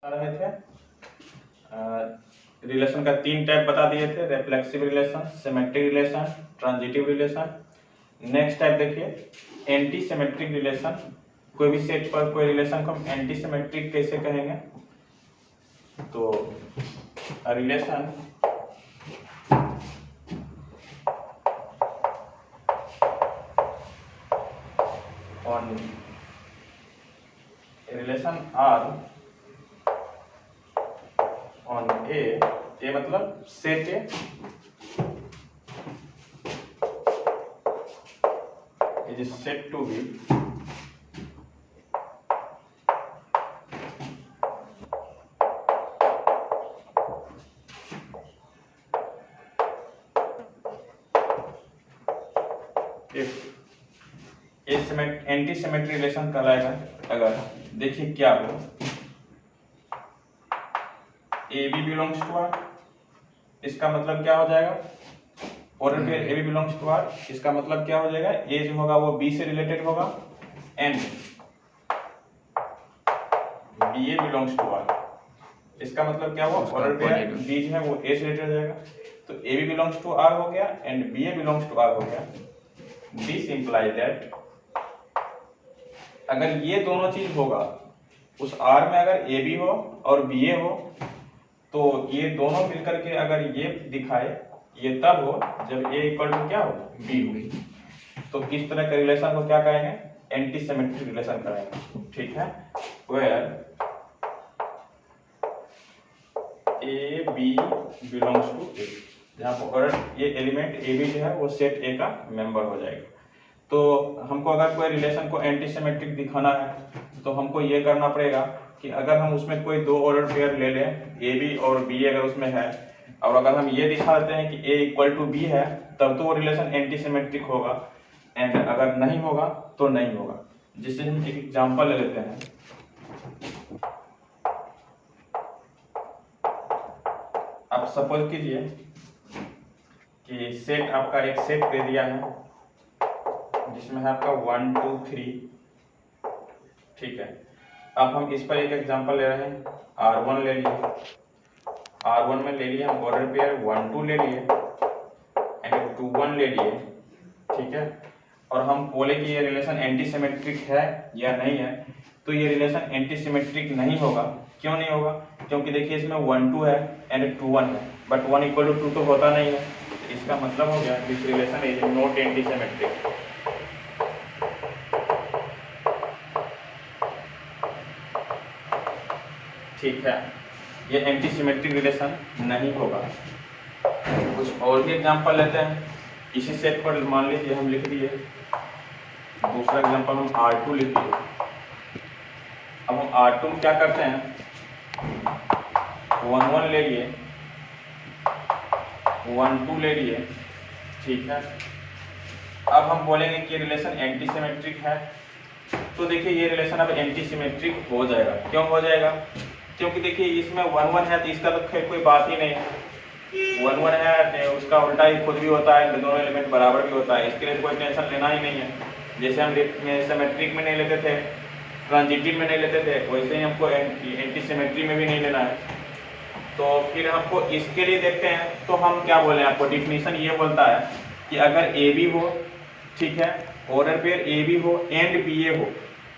रहे थे रिलेशन का 3 टाइप बता दिए थे, reflexive relation, symmetric relation, transitive relation. Next type देखिए एंटी सिमेट्रिक रिलेशन। कोई भी सेट पर कोई रिलेशन को हम एंटी सिमेट्रिक कैसे कहेंगे? तो relation on relation R on A मतलब set A is said to be anti symmetric relation कहलाएगा अगर देखिए क्या हो A B belongs to R, इसका मतलब क्या हो जाएगा? और फिर A B belongs to R, इसका मतलब क्या हो जाएगा? ए जो होगा वो बी से रिलेटेड होगा and B A belongs to R, इसका मतलब क्या हुआ? और फिर बी जो है वो ए से रिलेटेड हो जाएगा। तो A B belongs to R हो गया and B A belongs to R हो गया। दिस इंप्लाई दैट अगर ये दोनों चीज होगा उस आर में, अगर ए बी हो और बी ए हो, तो ये दोनों मिलकर के अगर ये दिखाए, ये तब हो जब ए इक्वल टू क्या हो? बी हो। तो इस तरह के रिलेशन को क्या कहेंगे? एंटी सिमेट्रिक रिलेशन कहेंगे। ठीक है, where A B belongs to A, जहाँ पर ये एलिमेंट ए बी जो है वो सेट ए का मेंबर हो जाएगा। तो हमको अगर कोई रिलेशन को एंटी सिमेट्रिक दिखाना है तो हमको ये करना पड़ेगा कि अगर हम उसमें कोई दो ऑर्डर पेयर ले लें, ए बी और बी अगर उसमें है, और अगर हम ये दिखा देते हैं कि ए इक्वल टू बी है, तब तो वो रिलेशन एंटी सिमेट्रिक होगा, एंड अगर नहीं होगा तो नहीं होगा। जिससे हम एक एग्जांपल ले लेते हैं। आप सपोज कीजिए कि सेट आपका एक सेट दे दिया है जिसमें है आपका 1 2 3, ठीक है। अब हम इस पर एक एग्जांपल ले रहे हैं, R1 ले लिए, R1 में ले लिए हम ऑर्डर पेयर 1 2 ले लिए एंड 2 1 ले लिए, ठीक है। और हम बोले कि ये रिलेशन एंटी सिमेट्रिक है या नहीं है, तो ये रिलेशन एंटी सिमेट्रिक नहीं होगा। क्यों नहीं होगा? क्योंकि देखिए इसमें 1 2 है एंड 2 1 है, बट 1 इक्वल टू 2 तो होता नहीं है। इसका मतलब हो गया this relation is not anti symmetric. ठीक है, ये एंटी सिमेट्रिक रिलेशन नहीं होगा। कुछ और भी एग्जांपल लेते हैं। इसी सेट पर मान लीजिए हम लिख दिए, दूसरा एग्जांपल हम R2 लिख दिए। अब हम R2 में क्या करते हैं, 1 1 ले लिए, 1 2 ले लिए, ठीक है। अब हम बोलेंगे कि रिलेशन एंटी सिमेट्रिक है, तो देखिए ये रिलेशन अब एंटी सिमेट्रिक हो जाएगा। क्यों हो जाएगा? क्योंकि देखिए इसमें 1 1 है तो इसका तो खैर कोई बात ही नहीं है। 1 1 है उसका उल्टा ही खुद भी होता है, दोनों एलिमेंट बराबर भी होता है, इसके लिए कोई टेंशन लेना ही नहीं है। जैसे हम सिमेट्रिक में नहीं लेते थे, ट्रांजिटिव में नहीं लेते थे, वैसे ही हमको एंटी सिमेट्री में भी नहीं लेना है। तो फिर हमको इसके लिए देखते हैं, तो हम क्या बोले आपको, डिफिनीशन ये बोलता है कि अगर ए बी हो, ठीक है, ऑर्डर पेयर ए बी हो एंड बी ए हो,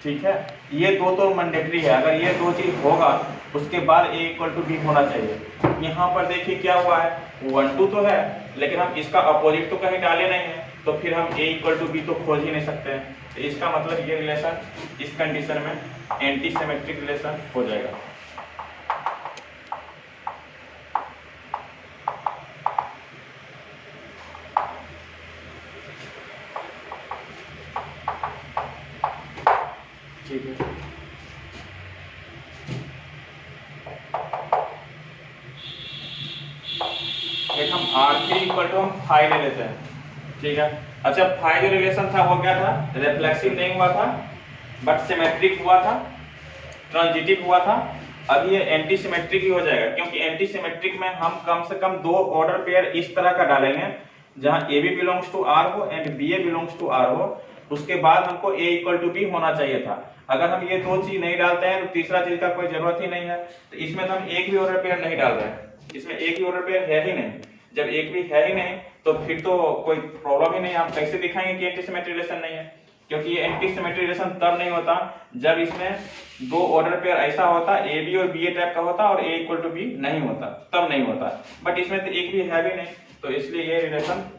ठीक है, ये दो तो मैंडेटरी है। अगर ये दो चीज होगा उसके बाद ए इक्वल टू बी होना चाहिए। यहाँ पर देखिए क्या हुआ है, 1 2 तो है लेकिन हम इसका अपोजिट तो कहीं डाले नहीं है, तो फिर हम ए इक्वल टू बी तो खोज ही नहीं सकते हैं। तो इसका मतलब ये रिलेशन इस कंडीशन में एंटी सिमेट्रिक रिलेशन हो जाएगा। ठीक है, एक हम R3 इक्वल टू हम 5 ले लेते हैं, ठीक है। अच्छा 5 जो रिलेशन था वो क्या था? रिफ्लेक्सिव नहीं हुआ था बट सिमेट्रिक हुआ था, ट्रांजिटिव हुआ था। अब ये एंटी सिमेट्रिक ही हो जाएगा, क्योंकि एंटी सिमेट्रिक में हम कम से कम दो ऑर्डर पेयर इस तरह का डालेंगे जहां A B belongs to R हो and B A belongs to R हो, उसके बाद हमको a इक्वल टू बी होना चाहिए था। अगर हम ये दो चीज नहीं डालते हैं तो तीसरा चीज का कोई जरूरत ही नहीं है। तो इसमें तो हम एक भी ऑर्डर पेयर नहीं डाल रहे हैं, इसमें एक भी ऑर्डर पेयर है ही नहीं। जब एक भी है ही नहीं तो फिर तो कोई प्रॉब्लम ही नहीं। आप कैसे दिखाएंगे कि एंटी सिमेट्री रिलेशन नहीं है? क्योंकि ये एंटी सिमेट्री रिलेशन तब नहीं होता जब इसमें दो ऑर्डर पेयर ऐसा होता, ए बी और बी ए टाइप का होता और ए इक्वल टू बी नहीं होता, तब नहीं होता। बट इसमें तो एक भी है भी नहीं, तो इसलिए ये रिलेशन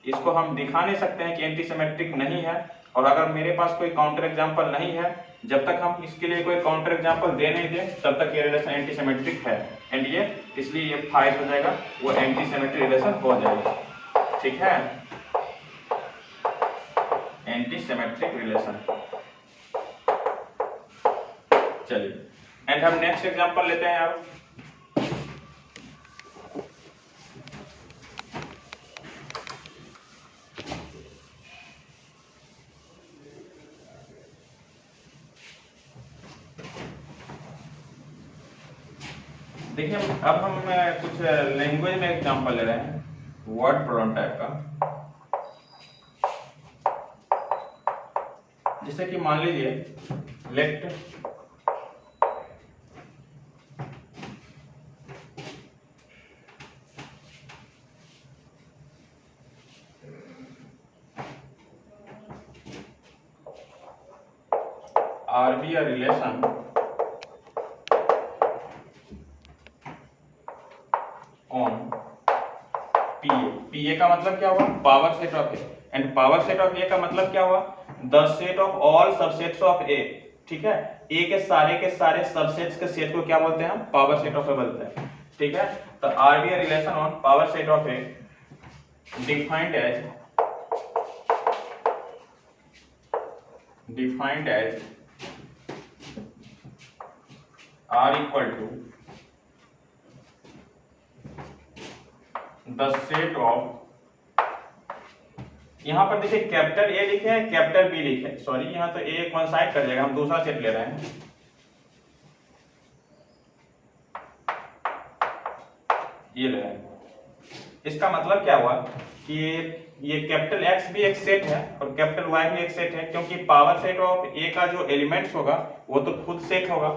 इसको हम दिखा नहीं सकते हैं कि एंटी सिमेट्रिक नहीं है। और अगर मेरे पास कोई काउंटर एग्जांपल नहीं है, जब तक हम इसके लिए कोई काउंटर एग्जांपल दे नहीं दे तब तक ये रिलेशन एंटी सिमेट्रिक है। एंड ये इसलिए ये फाइल हो जाएगा, वो एंटी सिमेट्रिक रिलेशन हो जाएगा। ठीक है, एंटी सिमेट्रिक रिलेशन। चलिए एंड हम नेक्स्ट एग्जांपल लेते हैं। आप देखिए, अब हम कुछ लैंग्वेज में एग्जांपल ले रहे हैं, वर्ड प्रोनाउन टाइप का। जैसे कि मान लीजिए let R be a relation on PA का मतलब क्या हुआ? Power set of A. And power set of A का मतलब क्या हुआ? The set of all subsets of A. ठीक है, ए के सारे सबसेट्स के सेट को क्या बोलते हैं हम? पावर सेट ऑफ ए बोलते हैं। ठीक है, तो R be a relation on power set of A defined as R equal to the set of, यहां पर देखिए कैपिटल ए लिखे हैं, कैपिटल बी लिखे हैं। सॉरी, यहां तो ए कोइंसाइड कर जाएगा, हम दूसरा सेट ले रहे हैं। ये ले रहे हैं। इसका मतलब क्या हुआ कि ये कैपिटल एक्स भी एक सेट है और कैपिटल वाई भी एक सेट है, क्योंकि पावर सेट ऑफ ए का जो एलिमेंट्स होगा वो तो खुद सेट होगा।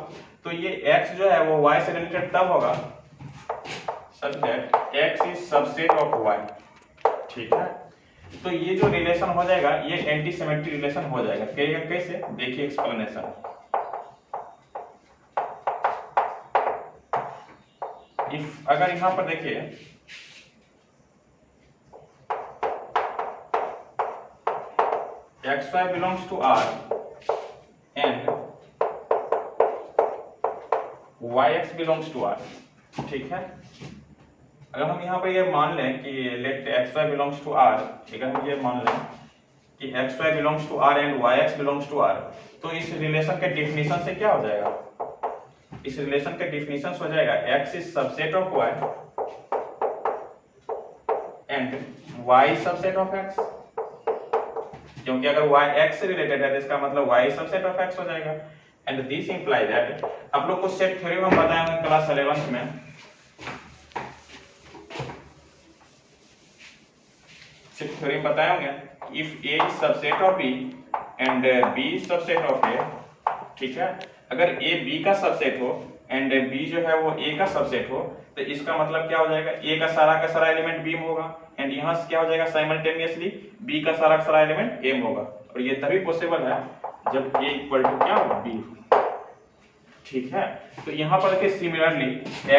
तो ये एक्स जो है वो वाई से रिलेटेड तब होगा such that x is subset of y। ठीक है, तो ये जो रिलेशन हो जाएगा ये एंटी सिमेट्रिक रिलेशन हो जाएगा। कैसे? देखिए एक्सप्लेनेशन। इफ अगर यहां पर देखिए xy belongs to r and yx belongs to r। ठीक है, अगर हम यहाँ पर ये मान लें कि late xy belongs to r, अगर हम ये मान लें कि xy belongs to r and yx belongs to r, तो इस रिलेशन के डेफिनेशन से क्या हो जाएगा? इस रिलेशन के डेफिनेशन हो जाएगा x is subset of y and y is subset of x। क्योंकि अगर y x से रिलेटेड है तो इसका मतलब y is subset of x हो जाएगा। एंड दिस इंप्लाई दैट, आप लोग को सेट थ्योरम हम बताए होंगे क्लास 11th में। सेट थ्योरम बताए होंगे, if a is subset of b and b is subset of a। ठीक है, अगर a b का सबसेट हो एंड b जो है वो a का सबसेट हो तो इसका मतलब क्या हो जाएगा? a का सारा एलिमेंट b में होगा एंड यहाँ से क्या हो जाएगा? साइमल्टेनियसली b का सारा एलिमेंट a में होगा। और ये तभी पॉसिबल है जब a इक्वल टू क्या होगा? b। ठीक है, तो यहाँ पर देखिए similarly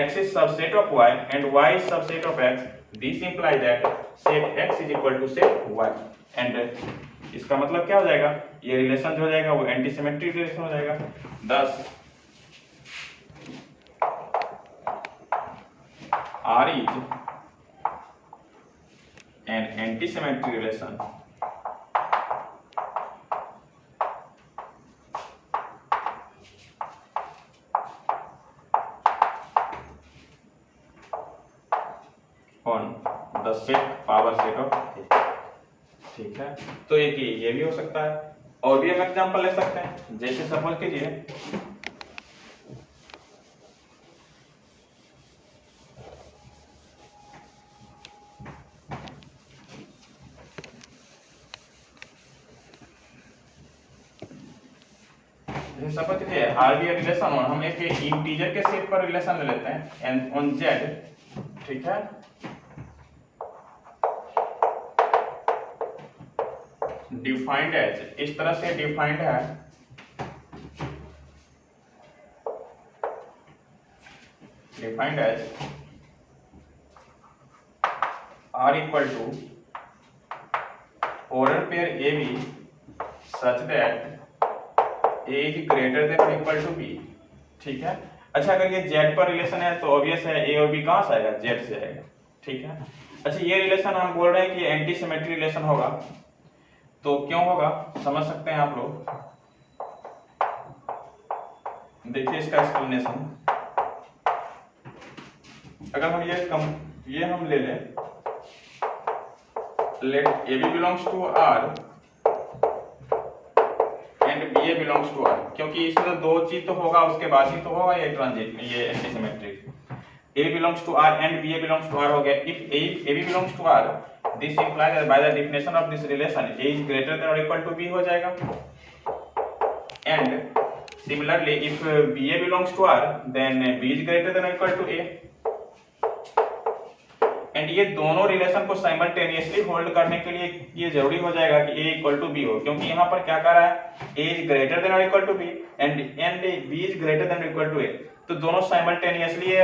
x is subset of y and y is subset of x। This imply that set x is equal to set y। And इसका मतलब क्या हो जाएगा? ये रिलेशन जो हो जाएगा वो एंटी सिमेट्रिक रिलेशन हो जाएगा। thus R is an anti-symmetric relation on the set power set of A। ठीक है, तो ये भी हो सकता है और भी हम एग्जांपल ले सकते हैं। जैसे सपोज कीजिए जैसे सपोज कीजिए आर बी रिलेशन और हम एक इंटीजर के सेट पर रिलेशन ले लेते हैं एंड ऑन जेड, ठीक है, डिफाइंड एज, इस तरह से डिफाइंड है, defined as R equal to ओरल pair A B such that A is greater than और इक्वल टू बी, ठीक है। अच्छा अगर ये जेड पर रिलेशन है तो ऑब्वियस है ए और बी कहां से आएगा, जेड से आएगा, ठीक है। अच्छा ये रिलेशन हम बोल रहे हैं कि एंटी सिमेट्री रिलेशन होगा, तो क्यों होगा समझ सकते हैं आप लोग। देखिए इसका एक्सप्लेनेशन, अगर हम ये हम ले लें, let A B belongs to R and B A belongs to R, क्योंकि इसमें दो चीज तो होगा उसके बाद ही तो होगा ये ट्रांजिट, ये anti symmetric. A belongs to R and B A belongs to R हो गया। If A B belongs to R, this implies that by the definition of this relation A is greater than और equal to B हो जाएगा। And similarly if B A belongs to R then B is greater than और equal to A. And ये दोनों relation को simultaneously hold करने के लिए ये जरूरी हो जाएगा कि a इक्वल टू बी हो, क्योंकि यहाँ पर क्या कर रहा है, a इज ग्रेटर देन और equal to B and b is greater than और इक्वल टू a, तो दोनों साइमल्टेनियसली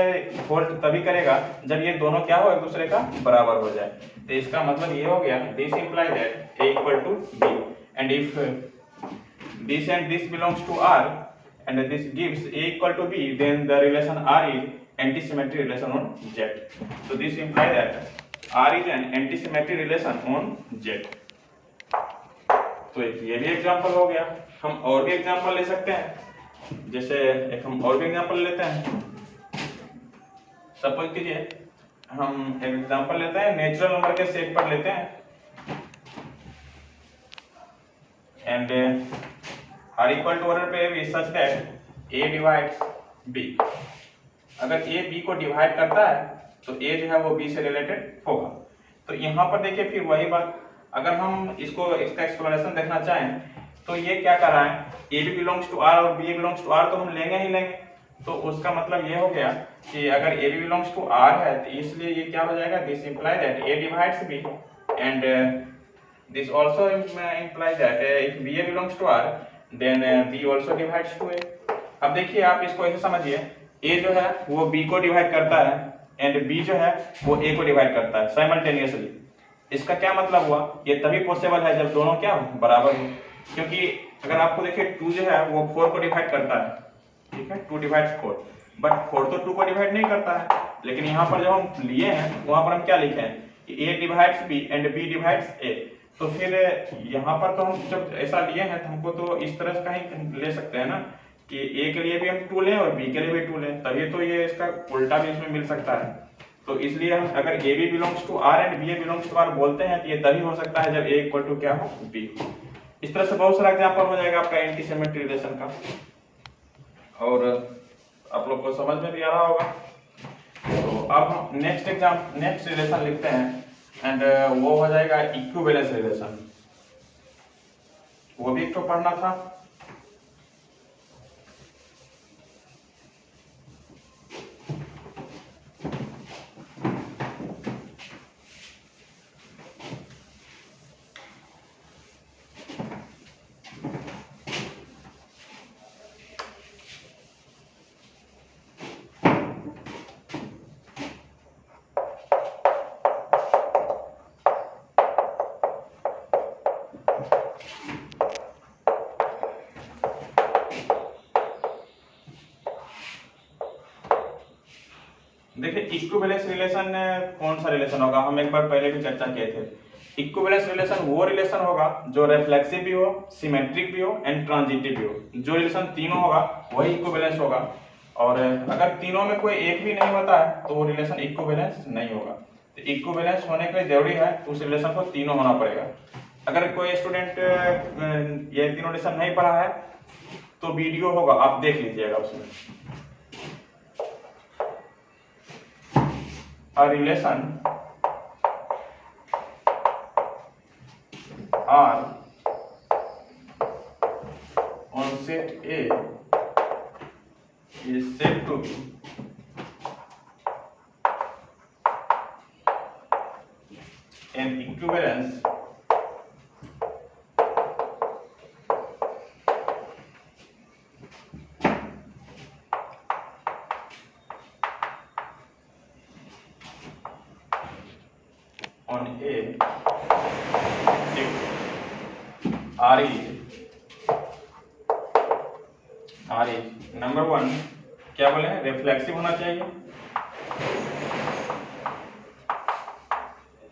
होल्ड तभी करेगा जब ये दोनों क्या हो, एक दूसरे का बराबर हो जाए। तो इसका मतलब ये हो गया, this imply that a equal to b and if this and this belongs to r and this gives a equal to b, then the relation r is anti-symmetry relation on Z. So this implies that R is an anti-symmetry relation on Z. तो ये भी example हो गया। हम और भी example ले सकते हैं, जैसे एक हम और भी एग्जांपल लेते हैं। सपोज कीजिए हम एक एग्जांपल लेते हैं, नेचुरल नंबर के सेट पर लेते हैं and R equal to order pair भी such that A divides B। अगर A B को डिवाइड करता है तो A जो है वो B से रिलेटेड होगा। तो यहाँ पर देखिए फिर वही बात, अगर हम इसको इसका एक्सप्लेनेशन देखना चाहें तो ये क्या कर रहा है, A B belongs to R और B बिलोंग्स टू R तो हम लेंगे ही लेंगे। तो उसका मतलब ये हो गया कि अगर A B belongs to R है तो इसलिए ये क्या हो जाएगा, this imply that A divides B and this also imply that if B A belongs to R then B also divides to A। अब देखिए आप इसको ऐसे समझिए, A जो है वो B को डिवाइड करता है एंड B जो है वो A को डिवाइड करता है साइमल्टेनियसली। इसका क्या मतलब हुआ, ये तभी पॉसिबल है जब दोनों क्या हो, बराबर हो। क्योंकि अगर आपको देखिए 2 जो है वो 4 को डिवाइड करता है, ठीक है, 2 डिवाइड्स 4, बट 4 तो 2 को डिवाइड नहीं करता है। लेकिन यहाँ पर जब हम लिए हैं वहां पर हम क्या लिखे हैं, A divides B and B divides A। तो फिर यहाँ पर तो हम जब ऐसा लिए हैं तो हमको तो इस तरह का ही ले सकते हैं ना कि A के लिए भी हम 2 लें और B के लिए भी 2 लें, तभी तो ये इसका उल्टा भी इसमें मिल सकता है। तो इसलिए हम अगर A B belongs to R and B A belongs to R बोलते हैं तो ये तभी हो सकता है जब A इक्वल टू क्या हो, B। इस तरह से बहुत सारा एग्जांपल हो जाएगा आपका एंटी सिमेट्री रिलेशन का, और आप लोग को समझ में भी आ रहा होगा। तो अब हम नेक्स्ट रिलेशन लिखते हैं एंड वो हो जाएगा इक्विवेलेंस रिलेशन। वो भी एक तो पढ़ना था। देखिए इक्विवेलेंस रिलेशन कौन सा रिलेशन होगा, हम एक बार पहले भी चर्चा किए थे। इक्विवेलेंस रिलेशन वो रिलेशन होगा जो रिफ्लेक्सिव भी हो, सिमेट्रिक भी हो एंड ट्रांजिटिव भी हो। जो रिलेशन तीनों होगा वही इक्विवेलेंस होगा, और अगर तीनों में कोई एक भी नहीं होता है तो वो रिलेशन इक्विवेलेंस नहीं होगा। तो इक्विवेलेंस होने के लिए जरूरी है उस रिलेशन को तीनों होना पड़ेगा। अगर कोई स्टूडेंट ये तीनों रिलेशन नहीं पढ़ा है तो वीडियो होगा, आप देख लीजिएगा उसमें। A relation R on set A an equivalence on A if R is number 1 क्या बोले हैं, रिफ्लेक्सिव होना चाहिए।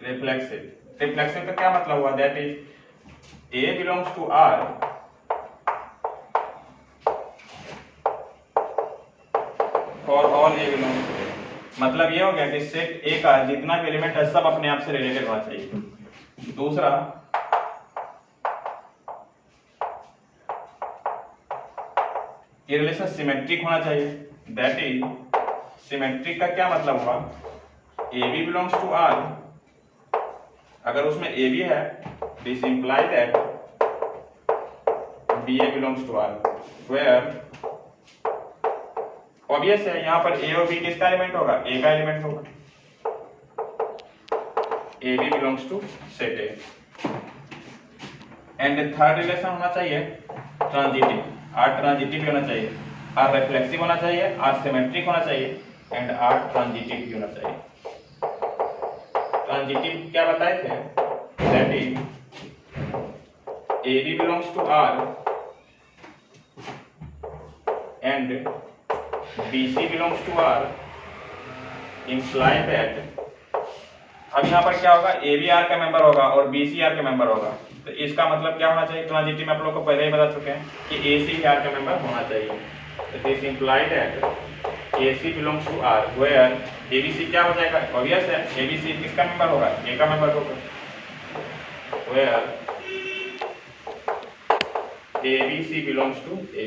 रिफ्लेक्सिव का क्या मतलब हुआ, that is A belongs to R और all A belongs to A। मतलब ये हो गया कि सेट A का जितना भी एलिमेंट है सब अपने आप से रिलेटेड होना चाहिए। दूसरा, ये रिलेशन सिमेट्रिक होना चाहिए, दैट इज सिमेट्रिक का क्या मतलब हुआ, AB बिलोंग्स टू R, अगर उसमें AB है this imply that BA belongs to R, where obvious है यहाँ पर A और B किसका एलिमेंट होगा, A का एलिमेंट होगा। AB belongs to set A। And third relation होना चाहिए ट्रांजिटिव, R ट्रांजिटिव भी होना चाहिए, R रिफ्लेक्सिव होना चाहिए, R सिमेट्रिक होना चाहिए एंड R ट्रांजिटिव भी होना चाहिए। ट्रांजिटिव क्या बताए थे, that is AB belongs to R and BC belongs to R imply that, अब यहाँ पर क्या होगा, AB R का मेंबर होगा और BC R का मेंबर होगा, तो इसका मतलब क्या होना चाहिए, ट्रांजिटिव में आप लोगों को पहले ही बता चुके हैं कि AC R का मेंबर होना चाहिए। तो this imply that AC belongs to R where ABC क्या हो जाएगा, ऑब्वियस है ABC किसका मेंबर होगा, A का मेंबर होगा, where ABC belongs to A।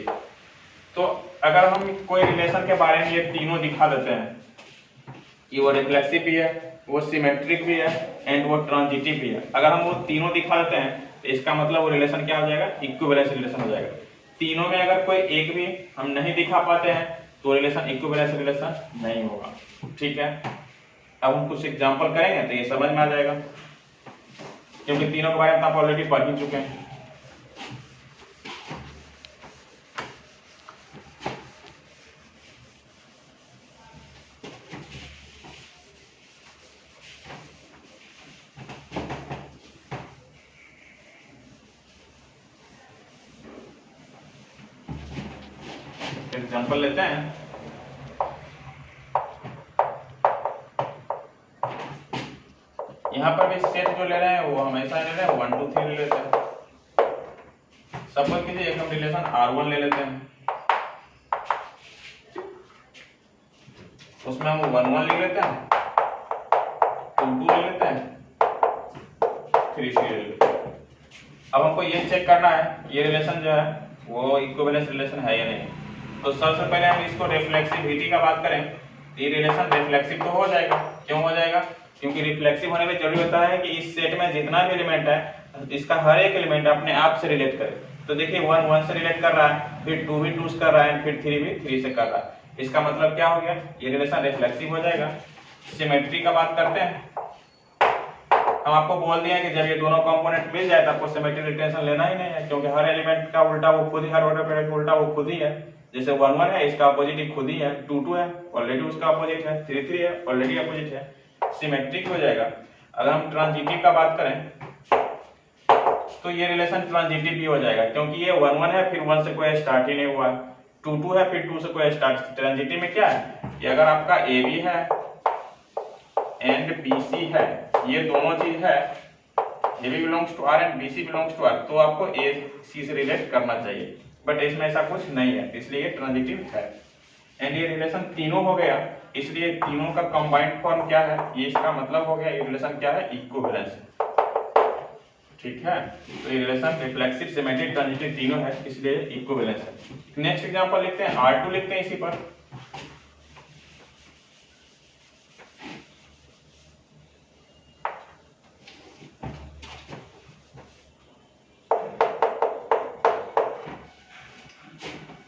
तो अगर हम कोई रिलेशन के बारे में ये तीनों दिखा देते हैं कि वो रिफ्लेक्सिव भी है, वो सिमेट्रिक भी है एंड वो ट्रांजिटिव भी है, अगर हम वो तीनों दिखा देते हैं तो इसका मतलब वो रिलेशन क्या हो जाएगा, इक्विवेलेंस रिलेशन हो जाएगा। तीनों में अगर कोई एक भी हम नहीं दिखा पाते हैं तो रिलेशन इक्विवेलेंस रिलेशन नहीं होगा। ठीक है, अब हम कुछ एग्जांपल करेंगे तो ये समझ में आ जाएगा, क्योंकि तीनों के बारे में आप ऑलरेडी पढ़ ही चुके हैं। एग्जांपल लेते हैं, यहाँ पर भी सेट जो ले रहे हैं वो हमेशा ले रहे हैं 1 2 3 ले लेते हैं। सपोज कीजिए एक हम रिलेशन R1 ले लेते हैं, उसमें हम 1 1 ले लेते हैं, 2 2 ले लेते हैं, 3 3 ले लेते हैं। अब हमको ये चेक करना है ये रिलेशन जो है वो इक्विवेलेंस रिलेशन है या नहीं। तो सबसे पहले हम इसको रिफ्लेक्सिविटी का बात करें, ये रिलेशन रिफ्लेक्सिव तो हो जाएगा। क्यों हो जाएगा, क्योंकि रिफ्लेक्सिव होने में जरूरी होता है कि इस सेट में जितना भी एलिमेंट है इसका हर एक एलिमेंट अपने आप से रिलेट करे। तो देखिए 1 1 से रिलेट कर रहा है, फिर 2 भी 2 से कर रहा है, फिर 3 भी 3 से कर रहा है। इसका मतलब क्या हो गया, ये रिलेशन रिफ्लेक्सिव हो जाएगा। सिमेट्री का बात करते हैं, हम आपको बोल दिया कि जब ये दोनों कंपोनेंट मिल जाए तो आपको सिमेट्रिक रिलेशन लेना ही नहीं है, क्योंकि हर एलिमेंट का उल्टा वो खुद ही, हर ऑर्डर पे उल्टा वो खुद ही है। जैसे 1 1 है इसका अपोजिट ही खुद ही है, 2 2 है ऑलरेडी उसका अपोजिट है, 3 3 है ऑलरेडी अपोजिट है, सिमेट्रिक हो जाएगा। अगर हम ट्रांजिटिव का बात करें तो ये रिलेशन ट्रांजिटिव भी हो जाएगा, क्योंकि ये 1 1 है फिर 1 से कोई स्टार्ट ही नहीं हुआ, 2 2 है फिर 2 से कोई स्टार्ट। ट्रांजिटिव में क्या है कि अगर आपका AB है एंड BC है, ये दोनों चीज है, AB belongs to R and BC belongs to R, तो आपको AC से रिलेट करना चाहिए, बट इसमें ऐसा कुछ नहीं है, इसलिए ये ट्रांजिटिव है। एंड ये रिलेशन तीनों हो गया, इसलिए तीनों का कंबाइंड फॉर्म क्या है, ये इसका मतलब हो गया ये रिलेशन क्या है, इक्विवेलेंस। ठीक है, तो ये रिलेशन रिफ्लेक्सिव, सिमेट्रिक, ट्रांजिटिव तीनों है, इसलिए इक्विवेलेंस है। नेक्स्ट एग्जांपल लिखते हैं, R2 लिखते हैं इसी पर।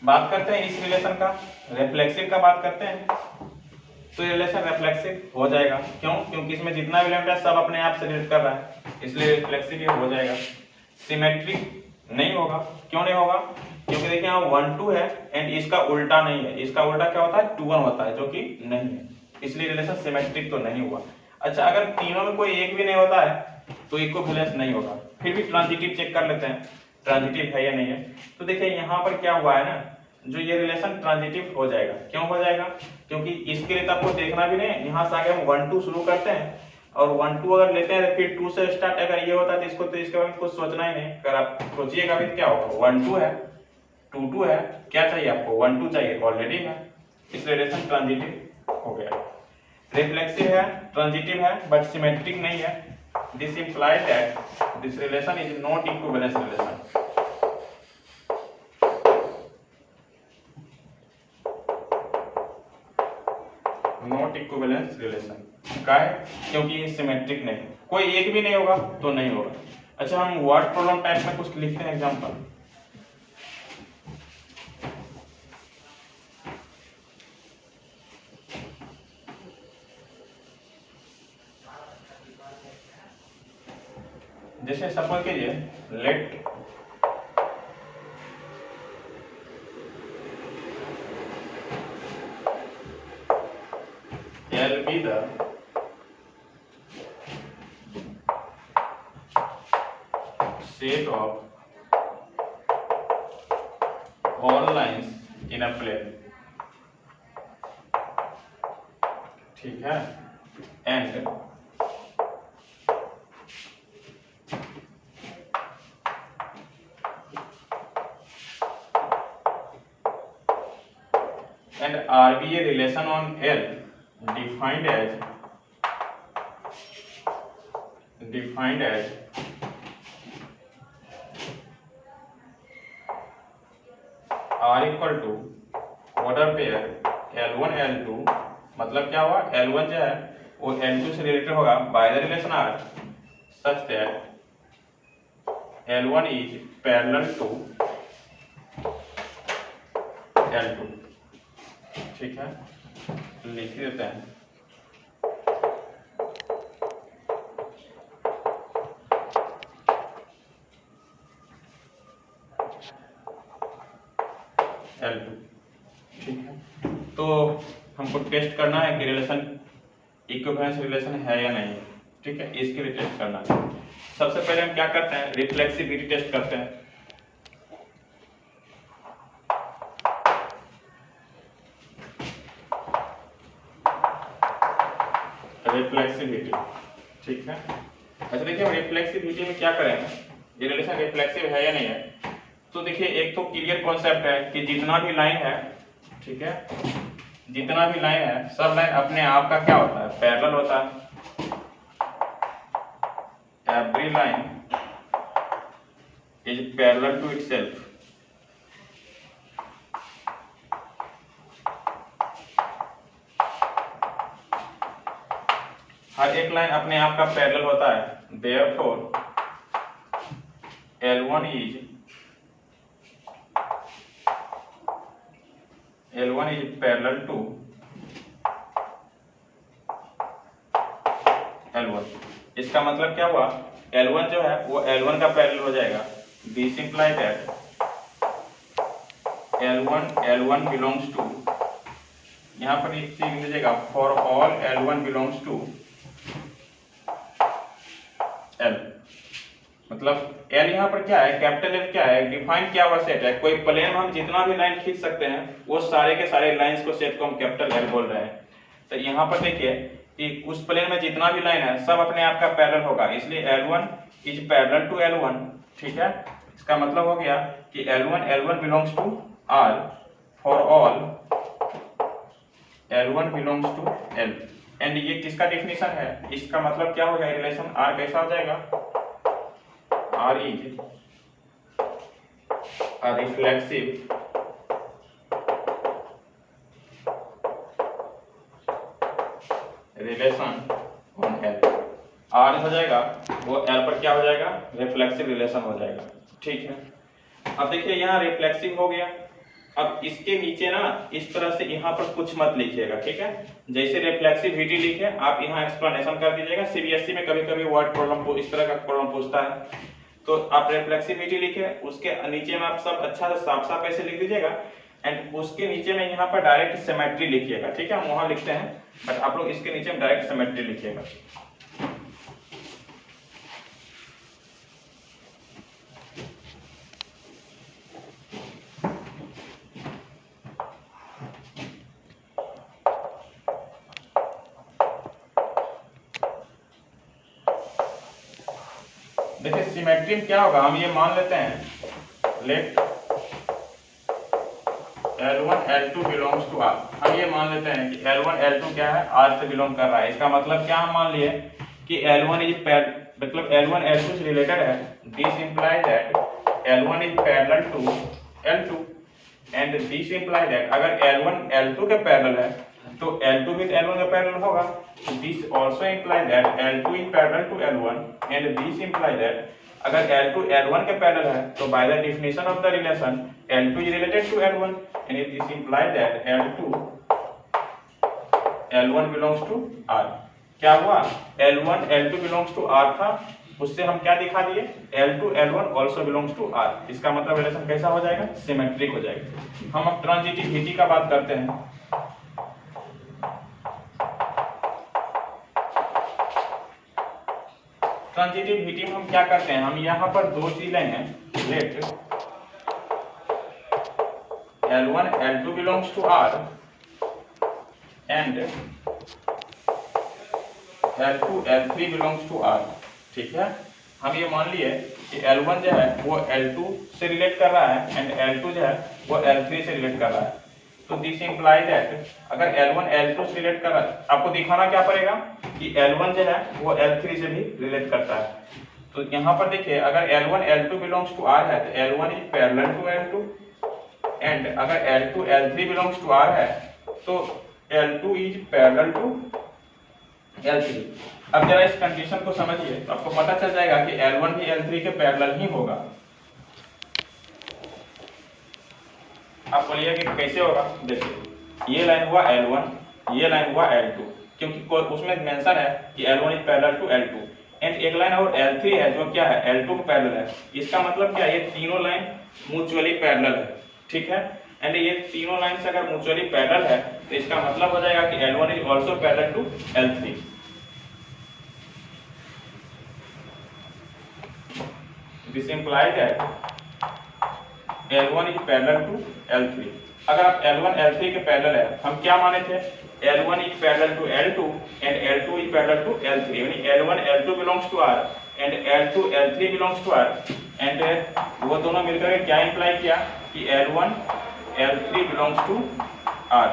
बात करते हैं इस रिलेशन का, रिफ्लेक्सिव का बात करते हैं। तो ये रिलेशन रिफ्लेक्सिव हो जाएगा। क्यों? क्योंकि इसमें जितना भी एलिमेंट है सब अपने आप से रिलेट कर रहा है, इसलिए रिफ्लेक्सिव ये हो जाएगा। सिमेट्रिक नहीं होगा। क्यों नहीं होगा? क्योंकि देखिए यहाँ 1 2 है एंड इसका उल्टा नहीं है, इसका उल्टा क्या होता है 2 1 होता है, जो कि नहीं है, इसलिए रिलेशन सिमेट्रिक तो नहीं हुआ। अच्छा, अगर तीनों में कोई एक भी नहीं होता है तो इक्विवेलेंस नहीं होगा। फिर भी ट्रांजिटिव चेक कर लेते हैं, ट्रांजिटिव है या नहीं है। तो देखिए यहाँ पर क्या हुआ है ना, जो ये रिलेशन ट्रांजिटिव हो जाएगा। क्यों हो जाएगा? क्योंकि इसके लिए तो आपको देखना भी नहीं, यहाँ से आगे हम 1 2 शुरू करते हैं और 1 2 अगर लेते हैं तो फिर 2 से स्टार्ट अगर ये होता है तो इसको तो इसके बारे में कुछ सोचना ही नहीं। अगर आप सोचिएगा भी क्या होगा, 1 2 है 2 2 है, क्या चाहिए आपको? 1 2 चाहिए, ऑलरेडी है, इसलिए रिलेशन ट्रांजिटिव हो गया। रिफ्लेक्सिव है, ट्रांजिटिव है, बट सिमेट्रिक नहीं है। This implies that this relation is not equivalence relation. Not equivalence relation का है, क्योंकि ये सिमेट्रिक नहीं, कोई एक भी नहीं होगा तो नहीं होगा। अच्छा, हम वर्ड प्रॉब्लम टाइप में कुछ लिखते हैं एग्जांपल। जैसे सपोज कीजिए, late L be the set of all lines in a plane, ठीक है, and R be a relation on L defined as R equal to order pair L1 L2, मतलब क्या हुआ, L1 जो है वो L2 से रिलेटेड होगा by the relation R such that L1 is parallel to L2, ठीक है, लिख देते हैं। L2, ठीक है, तो हमको टेस्ट करना है कि रिलेशन इक्विवेलेंस रिलेशन है या नहीं है, ठीक है, इसके लिए टेस्ट करना है। सबसे पहले हम क्या करते हैं, रिफ्लेक्सिविटी टेस्ट करते हैं। रिफ्लेक्सिविटी, ठीक है। अच्छा देखिए, हम रिफ्लेक्सिविटी में क्या करेंगे, ये रिलेशन रिफ्लेक्सिव है या नहीं है। तो देखिए, एक तो क्लियर कॉन्सेप्ट है कि जितना भी लाइन है, ठीक है, जितना भी लाइन है सब लाइन अपने आप का क्या होता है, पैरेलल होता है। Every line is parallel to itself. हर एक लाइन अपने आप का पैरेलल होता है। Therefore L1 is parallel to L1। इसका मतलब क्या हुआ, L1 जो है वो L1 का पैरेलल हो जाएगा। This imply that L1 belongs to, यहाँ पर एक चीज लिख दीजिएगा, for all L1 belongs to L। मतलब L यहाँ पर क्या है, कैपिटल L क्या है, डिफाइन क्या हुआ सेट है। कोई प्लेन में हम जितना भी लाइन खींच सकते हैं वो सारे के सारे लाइंस को सेट को हम कैपिटल L बोल रहे हैं। तो यहाँ पर देखिए कि उस प्लेन में जितना भी लाइन है सब अपने आप का पैरेलल होगा, इसलिए L1 is parallel to L1, ठीक है। इसका मतलब हो गया कि L1 belongs to R for all L1 belongs to L। And ये किसका डेफिनेशन है, इसका मतलब क्या हो गया, रिलेशन R कैसा हो जाएगा, R is a reflexive relation on L। R हो जाएगा वो L पर क्या हो जाएगा, रिफ्लेक्सिव रिलेशन हो जाएगा, ठीक है। अब देखिए यहाँ रिफ्लेक्सिव हो गया, अब इसके नीचे ना इस तरह से यहाँ पर कुछ मत लिखिएगा, ठीक है। जैसे रिफ्लेक्सिविटी लिखे आप यहाँ एक्सप्लेनेशन कर दीजिएगा। सीबीएसई में कभी कभी वर्ड प्रॉब्लम को इस तरह का प्रॉब्लम पूछता है, तो आप रिफ्लेक्सिविटी लिखे, उसके नीचे में आप सब अच्छा से साफ साफ ऐसे लिख दीजिएगा। एंड उसके नीचे में यहाँ पर डायरेक्ट सिमेट्री लिखिएगा, ठीक है। हम वहां लिखते हैं बट आप लोग इसके नीचे में डायरेक्ट सिमेट्री लिखिएगा। देखिए सिमेट्री में क्या होगा, हम ये मान लेते हैं late L1 L2 belongs to R। हम ये मान लेते हैं कि L1 L2 क्या है, R से बिलोंग कर रहा है। इसका मतलब क्या हम मान लिए कि L1 इज मतलब L1 L2 से रिलेटेड है। This implies that L1 is parallel to L2 and this implies that अगर L1 L2 के पैरेलल है तो L2 भी L1 के पैरेलल होगा। This also implies that L2 is parallel to L1 and this implies that अगर L2 L1 के parallel है तो by the definition of the relation L2 is related to L1 and this implies that L1 belongs to R। क्या हुआ, L1 L2 belongs to R था, उससे हम क्या दिखा दिए, L2 L1 also belongs to R। इसका मतलब रिलेशन कैसा हो जाएगा, सिमेट्रिक हो जाएगा। हम अब ट्रांजिटिविटी का बात करते हैं। ट्रांजिटिविटी में हम क्या करते हैं, हम यहाँ पर दो चीज लेंगे, let L1 L2 belongs to R and L2 L3 belongs to R, ठीक है। हम ये मान लिए कि L1 जो है वो L2 से रिलेट कर रहा है एंड L2 जो है वो L3 से रिलेट कर रहा है। तो दिस इंप्लाई दैट अगर L1 L2 से रिलेट कर रहा है, आपको दिखाना क्या पड़ेगा कि L1 जो है वो L3 से भी रिलेट करता है। तो यहाँ पर देखिए अगर L1 L2 belongs to R है तो L1 is parallel to L2 and अगर L2 L3 belongs to R है तो L2 is parallel to L3। अब जरा इस कंडीशन को समझिए तो आपको पता चल जाएगा कि L1 भी L3 के पैरेलल ही होगा। आप बोलिए कि कैसे होगा, देखिए ये लाइन हुआ L1, ये लाइन हुआ L2, क्योंकि उसमें मेंशन है कि L1 is parallel to L2 and एक लाइन और L3 है जो क्या है L2 के पैरेलल है। इसका मतलब क्या है, ये तीनों लाइन म्यूचुअली पैरेलल है, ठीक है। एंड ये तीनों लाइन से अगर म्यूचुअली पैरेलल है तो इसका मतलब हो जाएगा कि L1 is also parallel to L3। This implies that L1 is parallel to L3। अगर आप L1 L3 के पैरेलल है, हम क्या माने थे, L1 is parallel to L2 and L2 is parallel to L3, यानी L1 L2 belongs to R and L2 L3 belongs to R and वो दोनों मिलकर के क्या इंप्लाई किया कि L1 L3 belongs to R।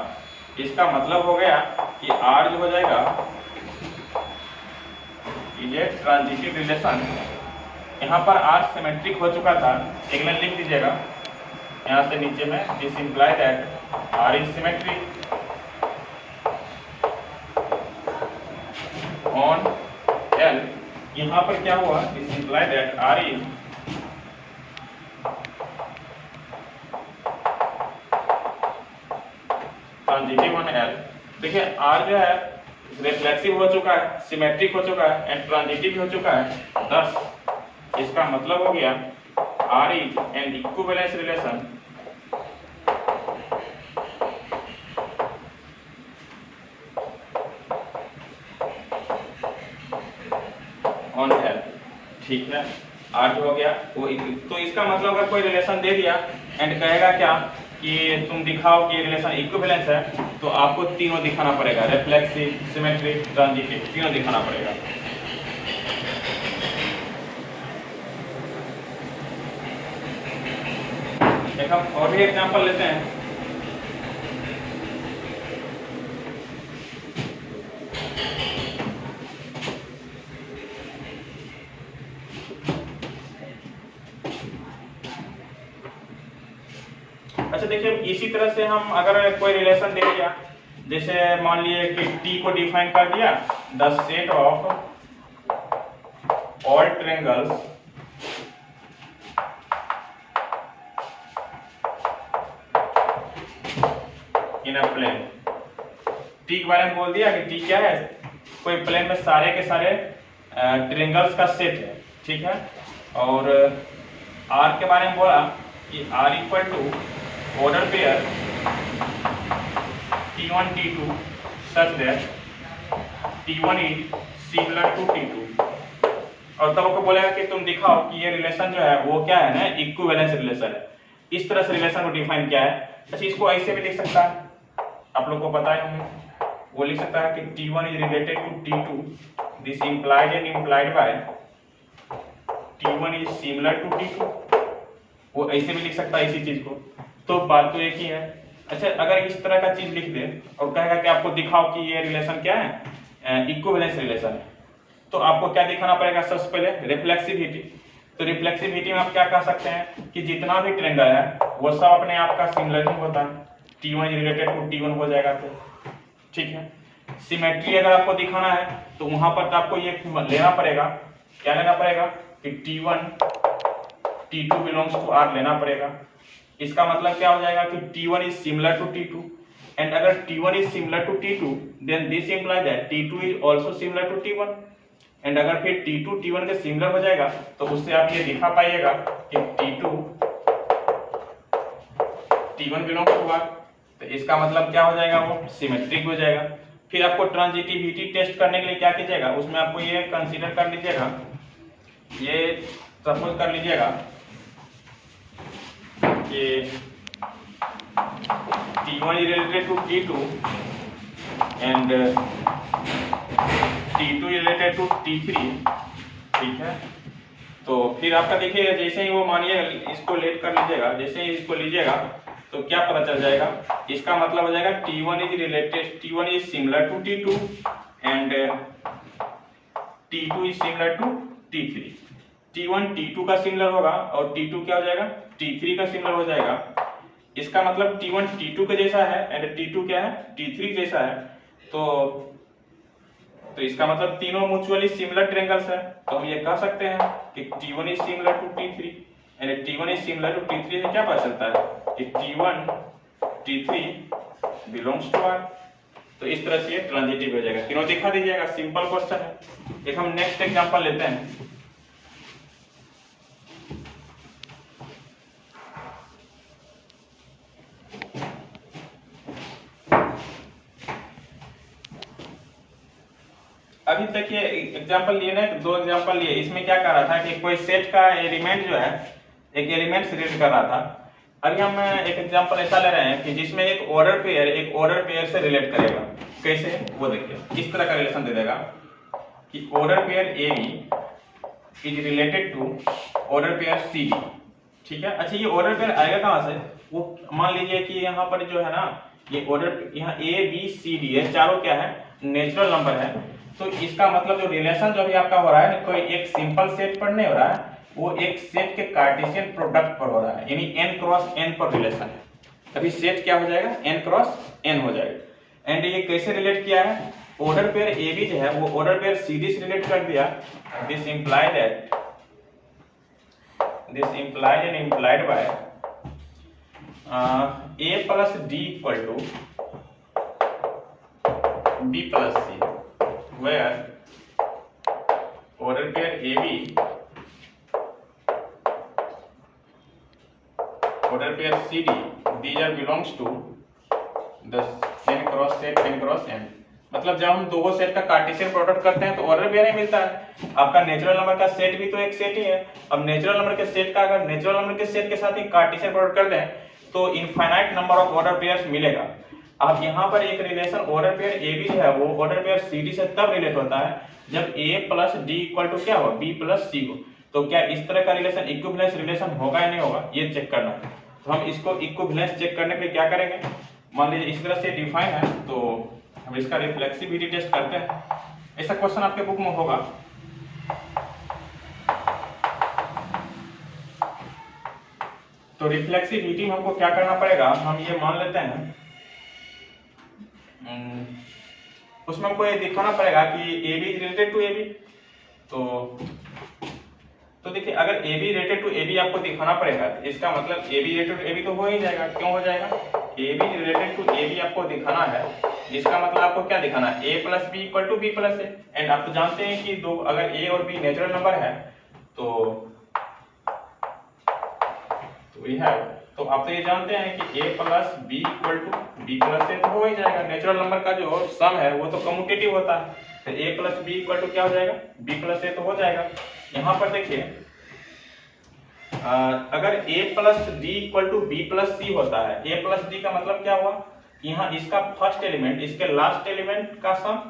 इसका मतलब हो गया कि R जो हो जाएगा ये ट्रांजिटिव रिलेशन। यहाँ पर R सिमेट्रिक हो चुका था, एक लाइन लिख दीजिएगा यहाँ से नीचे में, this imply that R is symmetric on L। यहाँ पर क्या हुआ, this imply that R is transitive on L। देखिए R जो है रिफ्लेक्सिव हो चुका है, सिमेट्रिक हो चुका है एंड ट्रांजिटिव हो चुका है। थस इसका मतलब हो गया R is an equivalence relation on L, ठीक है। R जो हो गया वो तो इसका मतलब अगर कोई रिलेशन दे दिया एंड कहेगा क्या कि तुम दिखाओ कि रिलेशन इक्विवेलेंस है, तो आपको तीनों दिखाना पड़ेगा, रिफ्लेक्सिव, सिमेट्रिक, ट्रांजिटिव, तीनों दिखाना पड़ेगा। एक हम और भी एग्जांपल लेते हैं। अच्छा देखिए इसी तरह से हम अगर कोई रिलेशन दे दिया, जैसे मान लिए कि T को डिफाइन कर दिया, the set of all triangles in a plane. T के बारे में बोल दिया कि टी क्या है, कोई प्लेन में सारे के सारे ट्रायंगल्स का सेट है, ठीक है। और आर के बारे में बोला कि R equal to order pair T1 T2 such that T1 is similar to T2। और तब आपको बोलेगा कि तुम दिखाओ कि ये रिलेशन जो है वो क्या है ना, इक्विवेलेंस रिलेशन है। इस तरह से रिलेशन को डिफाइन किया है। अच्छा, इसको ऐसे भी लिख सकता है, आप लोग को पता है, वो लिख सकता है कि T1 is related to T2, this implied and implied by T1 is similar to T2। वो ऐसे भी लिख सकता है इसी चीज को, तो बात तो एक ही है। अच्छा, अगर इस तरह का चीज लिख दे और कहेगा कि आपको दिखाओ कि ये रिलेशन क्या है, इक्विवेलेंस रिलेशन है, तो आपको क्या दिखाना पड़ेगा, सबसे पहले रिफ्लेक्सिविटी। तो रिफ्लेक्सिविटी में आप क्या कह सकते हैं कि जितना भी ट्रायंगल है वो सब अपने आप का सिमिलर ही होता है, T1 रिलेटेड टू T1 हो जाएगा, तो ठीक है। सिमेट्री अगर आपको दिखाना है तो वहां पर आपको ये लेना पड़ेगा, क्या लेना पड़ेगा कि T1 T2 belongs to R लेना पड़ेगा। इसका मतलब क्या हो जाएगा कि T1 is similar to T2, and अगर T1 is similar to T2 then this implies that T2 is also similar to T1, and अगर फिर T2 T1 के सिमिलर हो जाएगा तो उससे आप ये दिखा पाइएगा कि T2 T1 belongs to R, तो इसका मतलब क्या हो जाएगा, वो सिमेट्रिक हो जाएगा। फिर आपको ट्रांजिटिविटी टेस्ट करने के लिए क्या कीजिएगा, उसमें आपको ये कंसीडर कर लीजिएगा, ये सपोज कर लीजिएगा कि T1 is related to T2 and T2 is related to T3, ठीक है। तो फिर आपका देखिएगा जैसे ही वो मानिए इसको लेट कर लीजिएगा, जैसे ही इसको लीजिएगा तो क्या पता चल जाएगा, इसका मतलब हो जाएगा T1 is similar to T2 and T2 is similar to T3। T1 T2 का सिमिलर होगा और T2 क्या हो जाएगा, T3 का सिमिलर हो जाएगा। इसका मतलब T1 T2 के जैसा है एंड T2 क्या है, T3 जैसा है। तो इसका मतलब तीनों म्यूचुअली सिमिलर ट्रायंगल्स है, तो हम ये कह सकते हैं कि T1 is similar to T3 and T1 is similar to T3 से क्या पता चलता है कि T1 T3 belongs to R। तो इस तरह से ये ट्रांजिटिव हो जाएगा, तीनों दिखा दीजिएगा, सिंपल क्वेश्चन है। एक हम नेक्स्ट एग्जांपल लेते हैं। अभी तक ये एग्जांपल लिए ना, दो एग्जांपल लिए, इसमें क्या कर रहा था कि कोई सेट का एलिमेंट जो है, एक एलिमेंट से रिलेट कर रहा था। अभी हम एक एग्जांपल ऐसा ले रहे हैं कि जिसमें एक ऑर्डर पेयर से रिलेट करेगा। कैसे, वो देखिए, इस तरह का रिलेशन दे देगा कि order pair AB is related to order pair CD, ठीक है। अच्छा, ये ऑर्डर पेयर आएगा कहां से, वो मान लीजिए कि यहाँ पर जो है ना, ये ऑर्डर यहाँ ABCD है, चारों क्या है, नेचुरल नंबर है। तो इसका मतलब जो रिलेशन जो अभी आपका हो रहा है, कोई एक सिंपल सेट पर नहीं हो रहा है, वो एक सेट के कार्टेशियन प्रोडक्ट पर हो रहा है, यानी n क्रॉस n पर रिलेशन है। अभी सेट क्या हो जाएगा, n क्रॉस n हो जाएगा। एंड ये कैसे रिलेट किया है, ऑर्डर पेयर AB जो है वो ऑर्डर पेयर CD से रिलेट कर दिया। This implied and implied by A plus D equal to B plus C, where order pair AB, order pair CD, these are belongs to the n cross set n cross n। मतलब जब हम दो set का Cartesian product करते हैं तो order pair ही मिलता है। आपका नेचुरल नंबर का सेट भी तो एक सेट ही है। अब नेचुरल नंबर के सेट का अगर नेचुरल नंबर के सेट के साथ ही कार्टेशियन प्रोडक्ट कर दें तो infinite number of order pairs मिलेगा। अब यहाँ पर एक रिलेशन ऑर्डर पेयर AB जो है वो ऑर्डर पेयर CD से तब रिलेट होता है जब A plus D equal to क्या हो, B प्लस C हो। तो क्या इस तरह का रिलेशन इक्विवेलेंस रिलेशन होगा या नहीं होगा, ये चेक करना है। तो हम इसको इक्विवेलेंस चेक करने के लिए क्या करेंगे, मान लीजिए इस तरह से डिफाइन है, तो हम इसका रिफ्लेक्सिविटी टेस्ट करते हैं। ऐसा क्वेश्चन आपके बुक में होगा। तो रिफ्लेक्सिविटी में हमको क्या करना पड़ेगा, हम ये मान लेते हैं, उसमें हमको ये दिखाना पड़ेगा कि AB is related to AB। तो देखिए, अगर AB रिलेटेड टू AB आपको दिखाना पड़ेगा, इसका मतलब AB रिलेटेड टू AB तो हो ही जाएगा। क्यों हो जाएगा, A B related to A B आपको दिखाना है, इसका मतलब आपको क्या दिखाना है, a plus B equal to B plus A. And आप तो जानते हैं कि दो अगर a और b नेचुरल नंबर है तो वी हैव, तो आप तो ये जानते हैं कि a plus B equal to B plus A तो हो ही जाएगा। नेचुरल नंबर का जो सम है वो तो कम्यूटेटिव होता है, तो a plus B equal to क्या हो जाएगा, b प्लस ए तो हो जाएगा। यहाँ पर देखिए अगर a plus D equal to B plus C होता है, a प्लस डी का मतलब क्या हुआ, यहाँ इसका फर्स्ट एलिमेंट इसके लास्ट एलिमेंट का सम,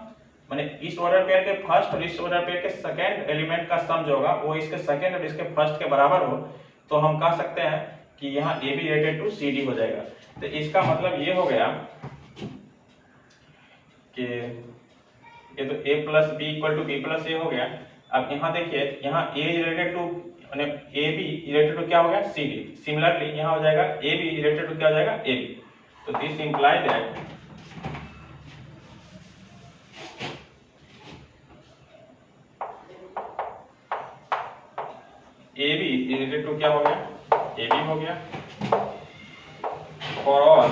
माने इस ऑर्डर पेयर के फर्स्ट और इस ऑर्डर पेयर के सेकंड एलिमेंट का सम जो होगा वो इसके सेकंड और इसके फर्स्ट के बराबर हो, तो हम कह सकते हैं कि यहाँ A B related to C D हो जाएगा। तो इसका मतलब ये हो गया कि ये तो a plus B equal to B plus A हो गया। अब यहाँ देखिए यहाँ a रिलेटेड टू माने ए बी रिलेटेड टू क्या हो गया, सी डी। सिमिलरली यहाँ हो जाएगा ए बी रिलेटेड टू क्या हो जाएगा, ए बी। तो this imply that A B related to क्या हो गया, ए बी हो गया। For all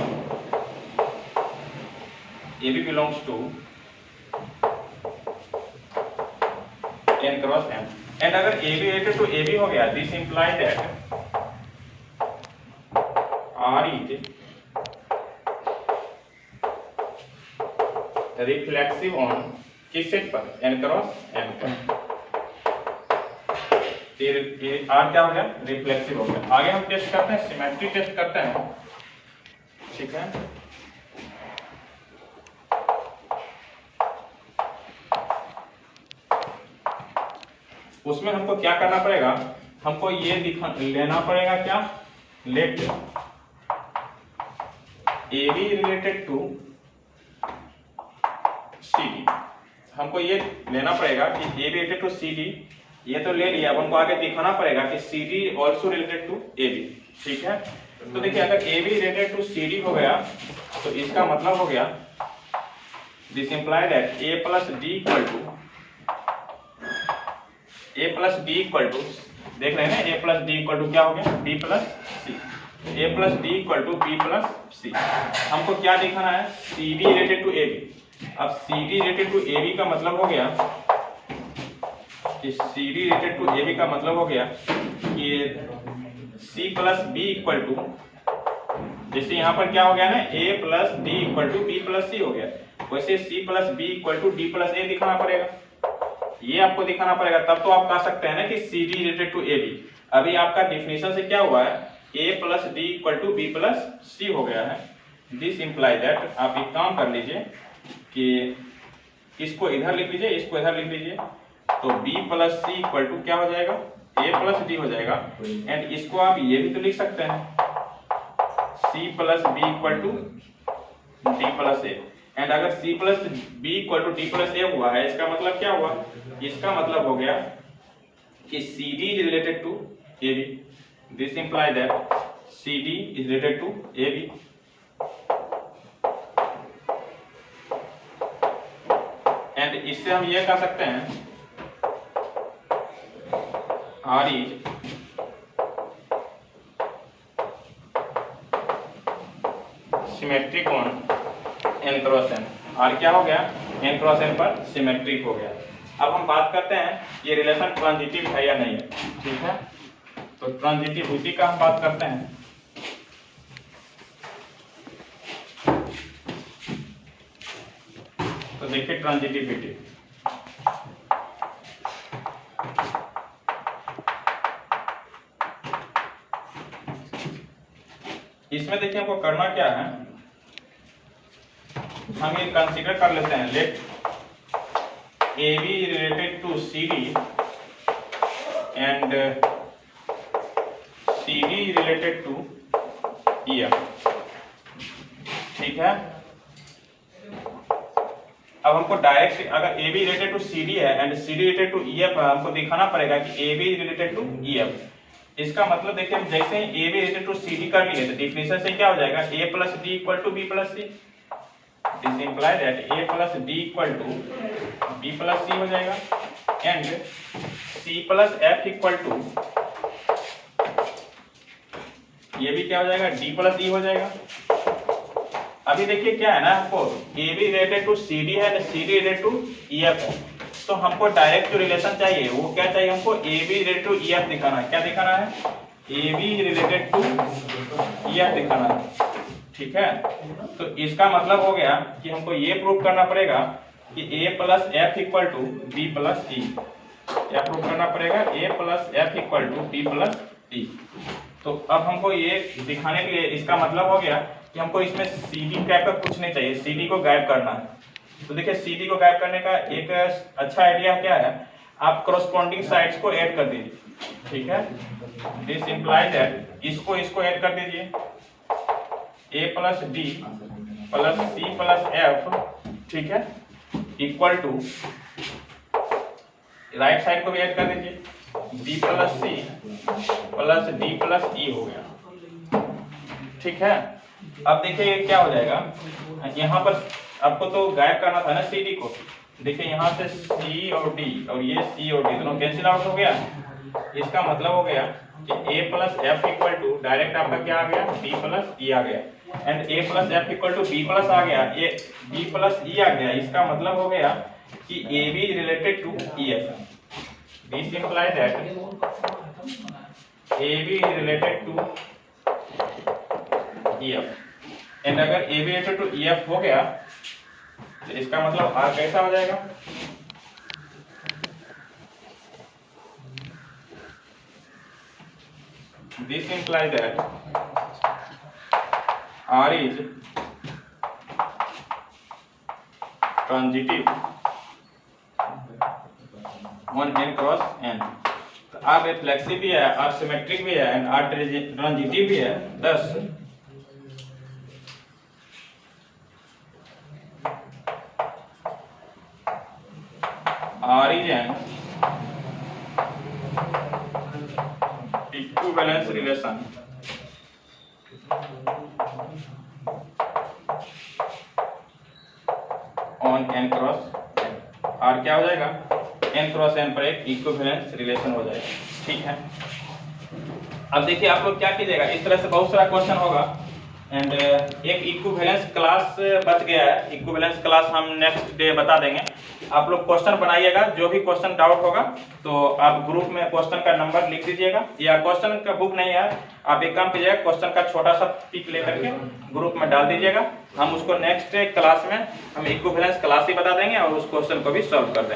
A B belongs to n cross m। And अगर A B related to A B हो गया, this imply that r is reflexive on किस set पर, n क्रॉस m पर। आर क्या हो गया, रिफ्लेक्सिव हो गया। आगे हम टेस्ट करते हैं, सिमेट्री टेस्ट करते हैं, ठीक है। उसमें हमको क्या करना पड़ेगा, हमको ये लेना पड़ेगा क्या, let A B related to C D. हमको ये लेना पड़ेगा कि A B related to C D, ये तो ले लिया, अब हमको आगे दिखाना पड़ेगा कि C D also related to A B, ठीक है। तो देखिए अगर A B related to C D हो गया तो इसका मतलब हो गया, this imply that A plus D equal to देख रहे हैं ना, A plus D equal to क्या हो गया, B plus C. A plus D equal to B plus C. हमको क्या दिखाना है, C D related to A B. अब C D related to A B का मतलब हो गया कि C D related to A B का मतलब हो गया कि C plus B equal to, जैसे यहाँ पर क्या हो गया ना, A plus D equal to B plus C हो गया, वैसे C plus B equal to D plus A दिखाना पड़ेगा, ये आपको दिखाना पड़ेगा। तब तो आप कह सकते हैं ना कि C D related to A B. अभी आपका डिफिनेशन से क्या हुआ है, A plus D equal to B plus C हो गया है। दिस इंप्लाई दैट, आप एक काम कर लीजिए कि इसको इधर लिख लीजिए, इसको इधर लिख लीजिए, तो b plus C equal to क्या हो जाएगा, a प्लस डी हो जाएगा। एंड इसको आप ये भी तो लिख सकते हैं, c plus B equal to D plus A. And अगर c plus B equal to D plus A हुआ है, इसका मतलब क्या हुआ, इसका मतलब हो गया कि C D is related to A B. This imply that C D is related to A B. And इससे हम ये कह सकते हैं R is symmetric on n cross n। R क्या हो गया, n क्रॉस n पर सिमेट्रिक हो गया। अब हम बात करते हैं ये रिलेशन ट्रांजिटिव है या नहीं है, ठीक है। तो ट्रांजिटिविटी का हम बात करते हैं। तो देखिए ट्रांजिटिविटी, इसमें देखिए हमको करना क्या है, हम ये कंसीडर कर लेते हैं, let A B related to C D and C D related to E F, ठीक है। अब हमको डायरेक्ट अगर A B related to C D है and C D related to E F, हमको दिखाना पड़ेगा कि A B related to E F. इसका मतलब देखिए हम जैसे ही A B related to C D कर लिए तो डिफिनेशन से क्या हो जाएगा, A plus D equal to B plus C. This imply that A plus D equal to B plus C हो जाएगा। And C plus F equal to, ये भी क्या हो जाएगा, डी प्लस ई हो जाएगा। अभी देखिए क्या है ना, हमको A B related to C D है ना, C D related to E F है। तो हमको डायरेक्ट जो रिलेशन चाहिए वो क्या चाहिए, हमको A B related to E F दिखाना है। क्या दिखाना है, A B related to E F दिखाना है। ठीक है, तो इसका मतलब हो गया कि हमको ये प्रूव करना पड़ेगा कि A plus F equal to B plus E. क्या प्रूव करना पड़ेगा, A plus F equal to B plus E. तो अब हमको ये दिखाने के लिए इसका मतलब हो गया कि हमको इसमें सी डी टाइप का कुछ नहीं चाहिए, सी डी को गायब करना है। तो देखिए सी डी को गायब करने का एक अच्छा आइडिया क्या है, आप करस्पॉन्डिंग साइड्स को ऐड कर दीजिए। ठीक है, दिस इंप्लाइज दैट इसको ऐड कर दीजिए, A plus D plus C plus F, ठीक है, इक्वल टू राइट साइड को भी ऐड कर दीजिए, B plus C plus D plus E हो गया। ठीक है, अब देखिए ये क्या हो जाएगा, यहाँ पर आपको तो गायब करना था ना सी डी को। देखिए यहाँ से सी और डी और ये सी और डी दोनों कैंसिल आउट हो गया। इसका मतलब हो गया कि A plus F equal to direct आपका क्या आ गया, बी प्लस ई आ गया, and A plus F equal to B plus आ गया, ए बी प्लस ई आ गया। इसका मतलब हो गया कि A B related to E F. This imply that A B related to E F, and अगर A B related to E F हो गया तो इसका मतलब आर कैसा हो जाएगा, this imply that R is transitive on n cross n। तो R रिफ्लेक्सिव भी है, R सिमेट्रिक भी है एंड R ट्रांजिटिव भी है। thus R is an equivalence relation on n cross n। R क्या हो जाएगा, n क्रॉस n पर एक इक्विवेलेंस रिलेशन हो जाएगा। ठीक है, अब देखिए आप लोग क्या कीजिएगा, इस तरह से बहुत सारा क्वेश्चन होगा एंड एक इक्विवेलेंस क्लास बच गया है। इक्विवेलेंस क्लास हम नेक्स्ट डे बता देंगे। आप लोग क्वेश्चन बनाइएगा, जो भी क्वेश्चन डाउट होगा तो आप ग्रुप में क्वेश्चन का नंबर लिख दीजिएगा, या क्वेश्चन का बुक नहीं है आप एक काम कीजिएगा, क्वेश्चन का छोटा सा पिक लेकर के ग्रुप में डाल दीजिएगा। हम उसको नेक्स्ट क्लास में हम इक्विवेलेंस क्लास ही बता देंगे और उस क्वेश्चन को भी सॉल्व कर देंगे।